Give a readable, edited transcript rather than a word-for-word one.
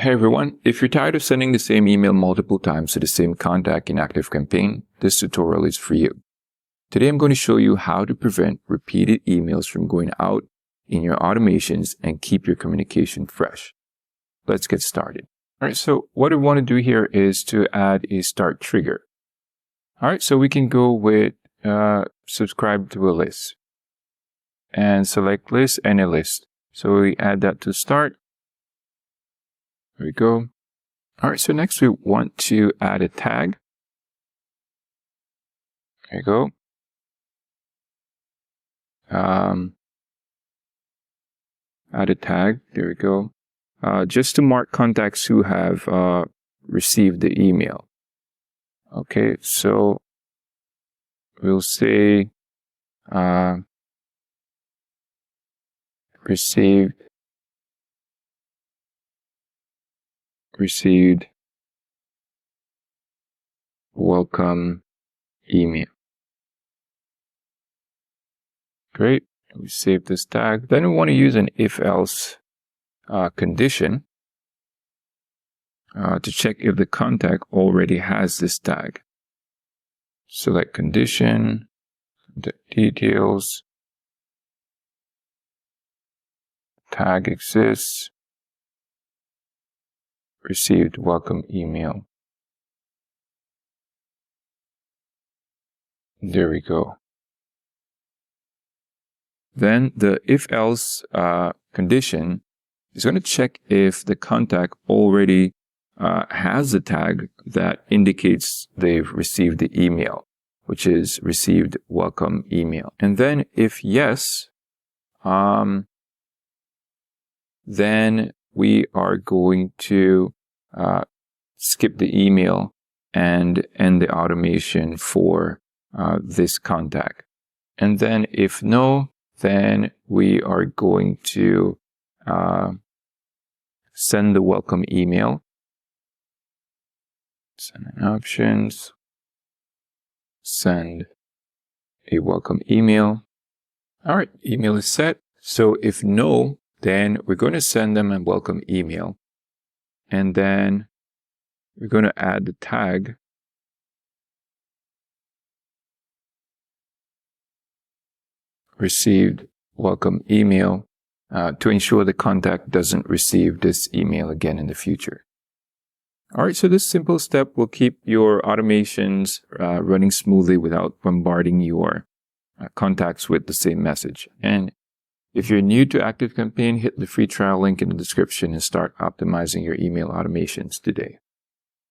Hey everyone, if you're tired of sending the same email multiple times to the same contact in ActiveCampaign, this tutorial is for you. Today I'm going to show you how to prevent repeated emails from going out in your automations and keep your communication fresh. Let's get started. Alright, so what we want to do here is to add a start trigger. Alright, so we can go with subscribe to a list and select list and a list. So we add that to start. There we go. All right, so next we want to add a tag. There you go. Add a tag. There we go. Just to mark contacts who have received the email. Okay, so we'll say received welcome email. Great. We save this tag. Then we want to use an if-else condition to check if the contact already has this tag. Select condition, the details, tag exists, received welcome email. There we go. Then the if-else condition is going to check if the contact already has a tag that indicates they've received the email, which is received welcome email. And then if yes, then we are going to skip the email and end the automation for this contact. And then if no, then we are going to send the welcome email. Send in options. Send a welcome email. All right, email is set. So if no, then we're going to send them a welcome email. And then we're going to add the tag. Received welcome email to ensure the contact doesn't receive this email again in the future. All right, so this simple step will keep your automations running smoothly without bombarding your contacts with the same message. And if you're new to ActiveCampaign, hit the free trial link in the description and start optimizing your email automations today.